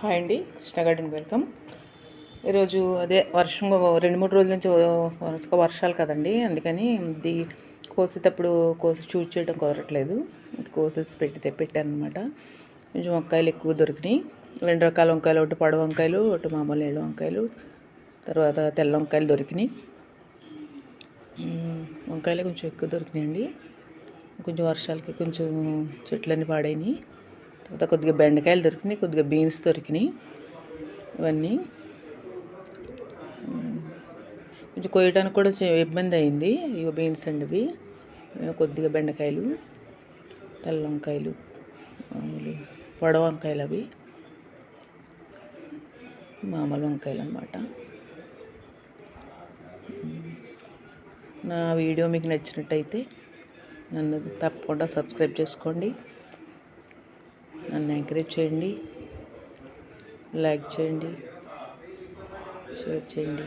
Hi అండి, Krishna garden welcome. ఈరోజు అదే వర్షం 2-3 రోజుల నుంచి వర్షాలు కదండి, అందుకని ఇది కోసేటప్పుడు చూస్ చేయడం కుదరట్లేదు. కోసేసి పెట్టాను అనమాట. కొంచెం వంకాయలు ఎక్కువ దొరికినాయి. 2 రకాల వంకాయలు, ఒకటి పొడవు వంకాయలు, ఒకటి మామూలు నీళ్ళ వంకాయలు, తర్వాత తెల్ల వంకాయలు దొరికినాయి. వంకాయలు కొంచెం ఎక్కువ దొరికినాయండి. కొంచెం వర్షాలకి కొంచెం చెట్లన్నీ పాడైనాయి. తర్వాత కొద్దిగా బెండకాయలు దొరికినాయి, కొద్దిగా బీన్స్ దొరికినాయి. ఇవన్నీ కొంచెం కొయ్యడానికి కూడా ఇబ్బంది అయింది. ఇవి బీన్స్ అండి, ఇవి కొద్దిగా బెండకాయలు, తెల్ల వంకాయలు, మామూలు పొడవు వంకాయలు, అవి మామూలు వంకాయలు అన్నమాట. నా వీడియో మీకు నచ్చినట్టయితే నన్ను తప్పకుండా సబ్స్క్రైబ్ చేసుకోండి, నన్ను ఎంకరేజ్ చేయండి, లైక్ చేయండి, షేర్ చేయండి.